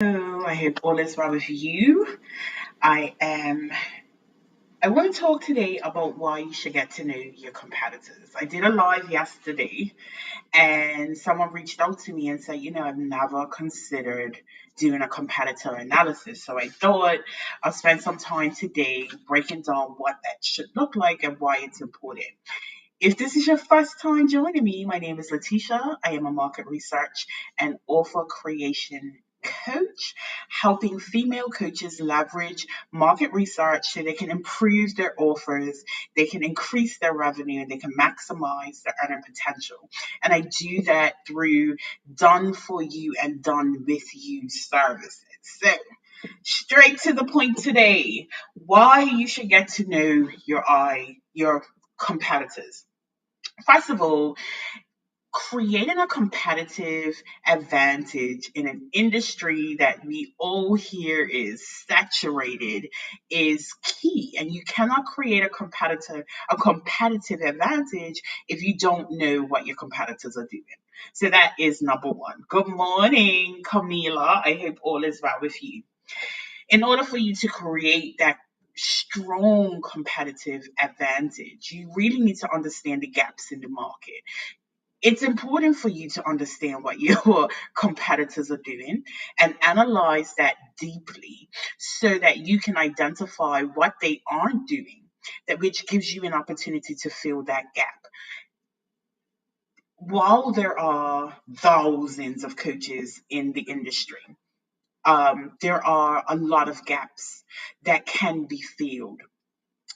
Hello, I hope all is well with you. I am. I want to talk today about why you should get to know your competitors. I did a live yesterday, and someone reached out to me and said, I've never considered doing a competitor analysis. So I thought I'll spend some time today breaking down what that should look like and why it's important. If this is your first time joining me, my name is Letitia. I am a market research and offer creation coach, helping female coaches leverage market research so they can improve their offers, they can increase their revenue, and they can maximize their earning potential. And I do that through done for you and done with you services. So, straight to the point today, why you should get to know your competitors. First of all, creating a competitive advantage in an industry that we all hear is saturated is key. And you cannot create a competitive advantage if you don't know what your competitors are doing. So that is number one. Good morning, Camila. I hope all is well with you. In order for you to create that strong competitive advantage, you really need to understand the gaps in the market. It's important for you to understand what your competitors are doing and analyze that deeply so that you can identify what they aren't doing, that which gives you an opportunity to fill that gap. While there are thousands of coaches in the industry, there are a lot of gaps that can be filled.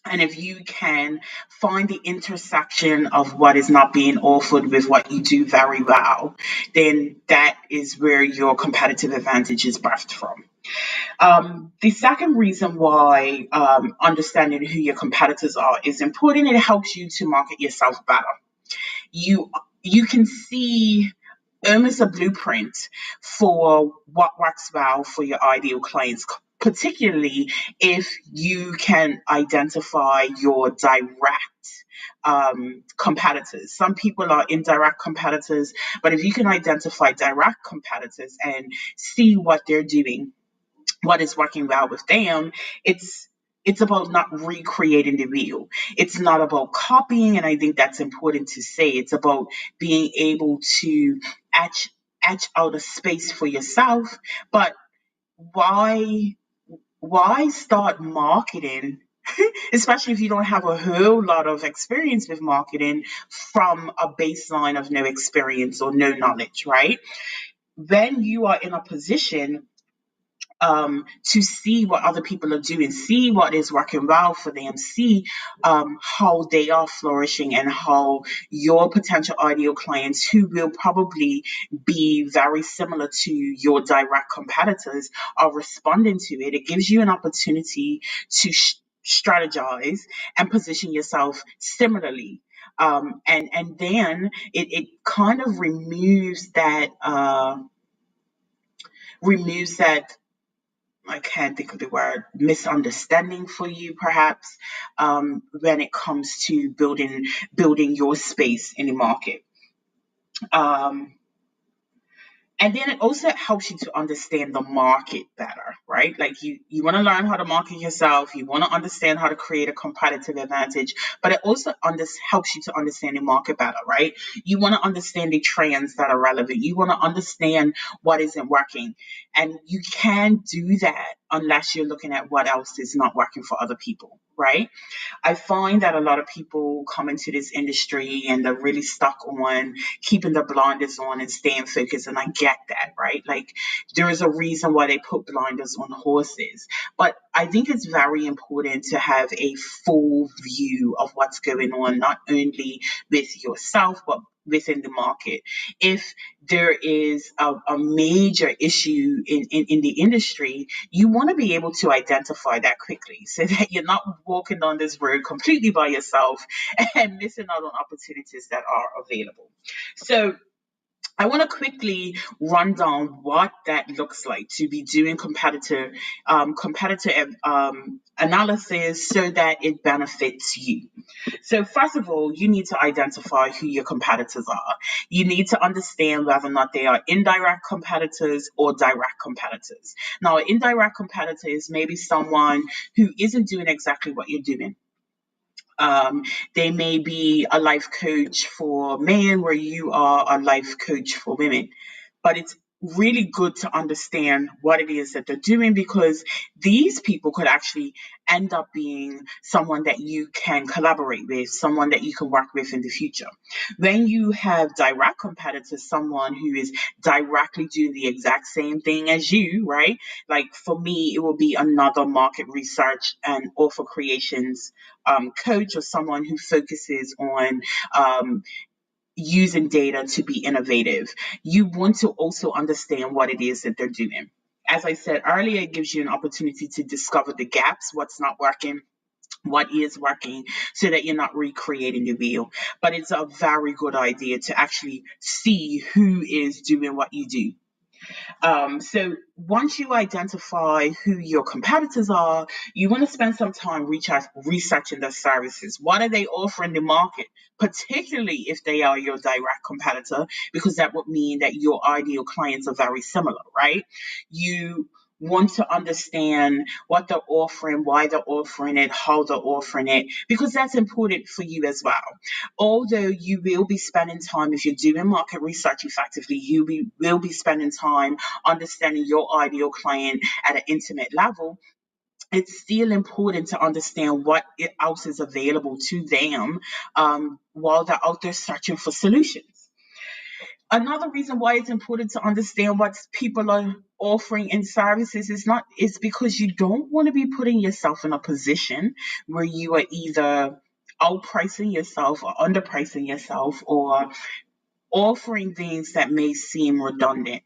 And if you can find the intersection of what is not being offered with what you do very well, then that is where your competitive advantage is birthed from. The second reason why understanding who your competitors are is important. It helps you to market yourself better. You you can see almost a blueprint for what works well for your ideal clients, particularly if you can identify your direct competitors. Some people are indirect competitors, but if you can identify direct competitors and see what they're doing, what is working well with them, it's about not recreating the wheel. It's not about copying, and I think that's important to say. It's about being able to etch etch out a space for yourself. But why why start marketing, especially if you don't have a whole lot of experience with marketing, from a baseline of no experience or no knowledge, right? When you are in a position to see what other people are doing, see what is working well for them, see how they are flourishing, and how your potential ideal clients, who will probably be very similar to your direct competitors, are responding to it. It gives you an opportunity to strategize and position yourself similarly. And then it kind of removes that, I can't think of the word, misunderstanding for you, perhaps, when it comes to building your space in the market. Um, and then it also helps you to understand the market better, right? Like you want to learn how to market yourself, you want to understand how to create a competitive advantage, but it also helps you to understand the market better, right? You want to understand the trends that are relevant, you want to understand what isn't working, and you can't do that unless you're looking at what else is not working for other people, right? I find that a lot of people come into this industry and they're really stuck on keeping the blinders on and staying focused. And I get that, right? Like, there is a reason why they put blinders on horses. But I think it's very important to have a full view of what's going on, not only with yourself, but within the market. If there is a major issue in the industry, you want to be able to identify that quickly so that you're not walking down this road completely by yourself and missing out on opportunities that are available. So I want to quickly run down what that looks like to be doing competitive analysis so that it benefits you. So first of all, you need to identify who your competitors are. You need to understand whether or not they are indirect competitors or direct competitors. Now, an indirect competitor is maybe someone who isn't doing exactly what you're doing. Um, they may be a life coach for men where you are a life coach for women. But it's really good to understand what it is that they're doing, because these people could actually end up being someone that you can collaborate with, someone that you can work with in the future. When you have direct competitors, someone who is directly doing the exact same thing as you, right? Like for me, it will be another market research and offer creations coach, or someone who focuses on using data to be innovative. You want to also understand what it is that they're doing. As I said earlier, it gives you an opportunity to discover the gaps, what's not working, what is working, so that you're not recreating the wheel. But it's a very good idea to actually see who is doing what you do. So once you identify who your competitors are, you want to spend some time researching their services. What are they offering the market? Particularly if they are your direct competitor, because that would mean that your ideal clients are very similar, right? You want to understand what they're offering, why they're offering it, how they're offering it, because that's important for you as well. Although you will be spending time, if you're doing market research effectively, will be spending time understanding your ideal client at an intimate level. It's still important to understand what else is available to them while they're out there searching for solutions. Another reason why it's important to understand what people are offering in services is because you don't want to be putting yourself in a position where you are either outpricing yourself or underpricing yourself, or offering things that may seem redundant.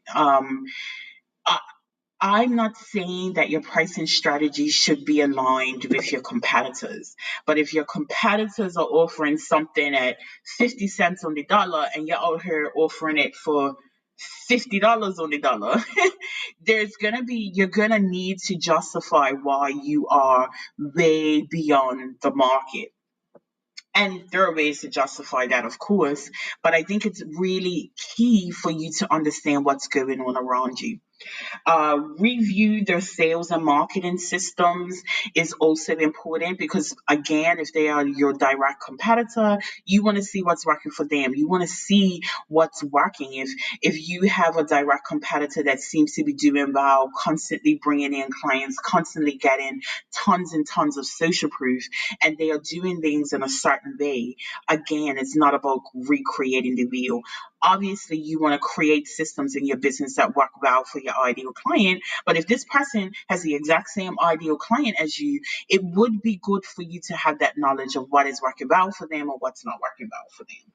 I'm not saying that your pricing strategy should be aligned with your competitors, but if your competitors are offering something at 50 cents on the dollar and you're out here offering it for $50 on the dollar, you're gonna need to justify why you are way beyond the market. And there are ways to justify that, of course, but I think it's really key for you to understand what's going on around you. Review their sales and marketing systems is also important, because again, if they are your direct competitor, you want to see what's working for them. You want to see what's working. If you have a direct competitor that seems to be doing well, constantly bringing in clients, constantly getting tons and tons of social proof, and they are doing things in a certain way, again, it's not about recreating the wheel. Obviously, you want to create systems in your business that work well for your ideal client. But if this person has the exact same ideal client as you, it would be good for you to have that knowledge of what is working well for them or what's not working well for them.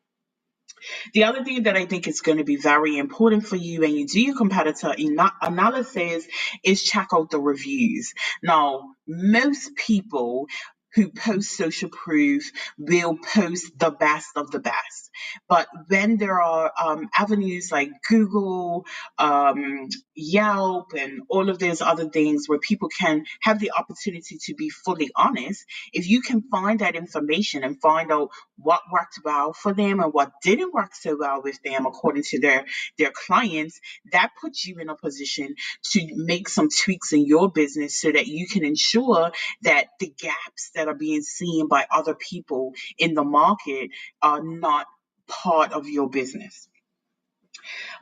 The other thing that I think is going to be very important for you when you do your competitor analysis is check out the reviews. Now, most people who post social proof will post the best of the best. But when there are avenues like Google, Yelp, and all of those other things where people can have the opportunity to be fully honest, if you can find that information and find out what worked well for them and what didn't work so well with them according to their clients, that puts you in a position to make some tweaks in your business so that you can ensure that the gaps that are being seen by other people in the market are not part of your business.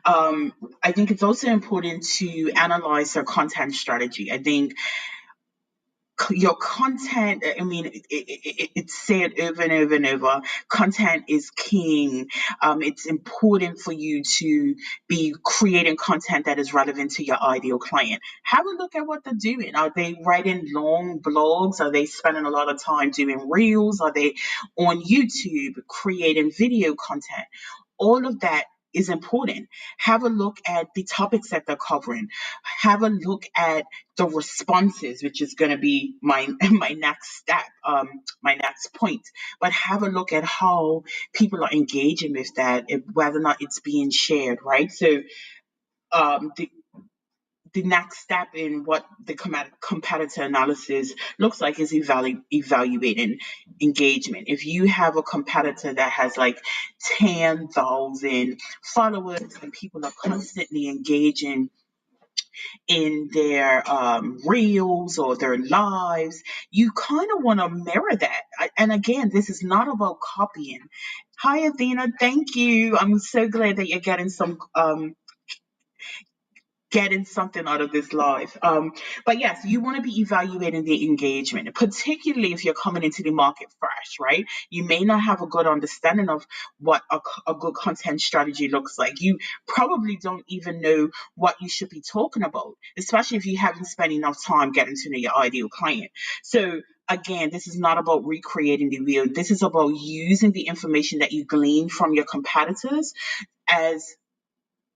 I think it's also important to analyze their content strategy. I think your content, I mean, it's said over and over and over, content is king. It's important for you to be creating content that is relevant to your ideal client. Have a look at what they're doing. Are they writing long blogs? Are they spending a lot of time doing reels? Are they on YouTube creating video content? All of that is important. Have a look at the topics that they're covering. Have a look at the responses, which is going to be my my next step, my next point. But have a look at how people are engaging with that, whether or not it's being shared, right? So the next step in what the competitor analysis looks like is evaluating engagement. If you have a competitor that has like 10,000 followers and people are constantly engaging in their reels or their lives, you kind of want to mirror that. And again, this is not about copying. Hi, Athena. Thank you. I'm so glad that you're getting something out of this live. But yes, you want to be evaluating the engagement, particularly if you're coming into the market fresh, right? You may not have a good understanding of what a good content strategy looks like. You probably don't even know what you should be talking about, especially if you haven't spent enough time getting to know your ideal client. So again, this is not about recreating the wheel. This is about using the information that you glean from your competitors as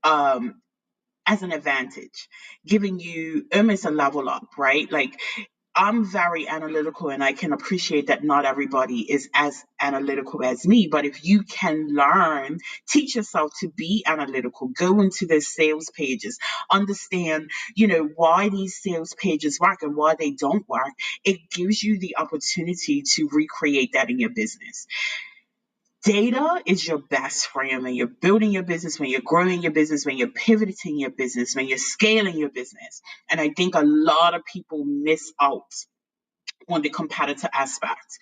um, as an advantage, giving you almost a level up, right? Like I'm very analytical and I can appreciate that not everybody is as analytical as me. But if you can learn, teach yourself to be analytical, go into those sales pages, understand, why these sales pages work and why they don't work, it gives you the opportunity to recreate that in your business. Data is your best friend when you're building your business, when you're growing your business, when you're pivoting your business, when you're scaling your business. And I think a lot of people miss out on the competitor aspect.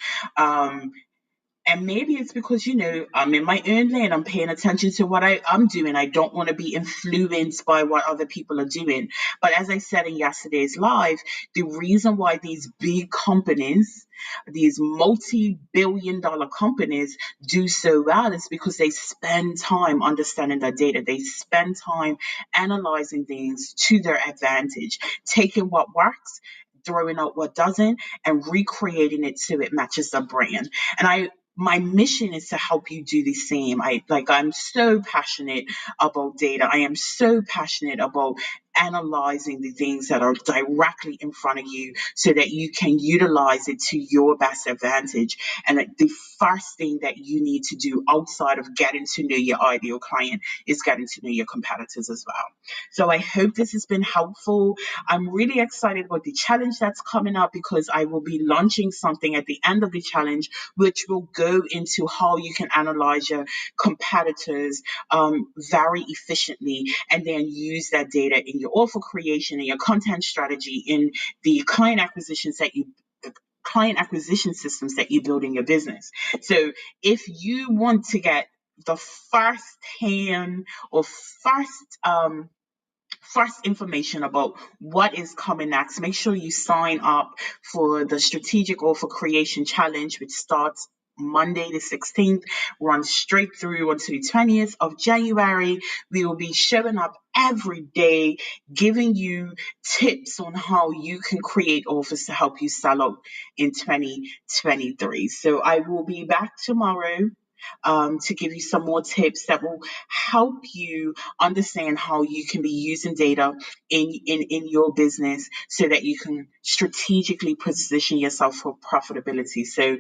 And maybe it's because, I'm in my own lane. I'm paying attention to what I'm doing. I don't want to be influenced by what other people are doing. But as I said in yesterday's live, the reason why these big companies, these multi-billion-dollar companies do so well is because they spend time understanding their data. They spend time analyzing things to their advantage, taking what works, throwing out what doesn't, and recreating it so it matches the brand. And my mission is to help you do the same. I'm so passionate about data. I am so passionate about analyzing the things that are directly in front of you so that you can utilize it to your best advantage. And the first thing that you need to do outside of getting to know your ideal client is getting to know your competitors as well. So I hope this has been helpful. I'm really excited about the challenge that's coming up because I will be launching something at the end of the challenge which will go into how you can analyze your competitors very efficiently and then use that data in your offer creation and your content strategy in the client acquisition systems that you build in your business. So if you want to get the first hand or first information about what is coming next, make sure you sign up for the Strategic Offer Creation Challenge, which starts Monday the 16th, runs straight through until the 20th of January. We will be showing up every day, giving you tips on how you can create offers to help you sell out in 2023. So I will be back tomorrow to give you some more tips that will help you understand how you can be using data in your business so that you can strategically position yourself for profitability. So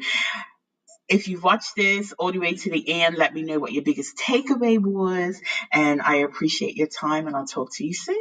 if you've watched this all the way to the end, let me know what your biggest takeaway was. And I appreciate your time and I'll talk to you soon.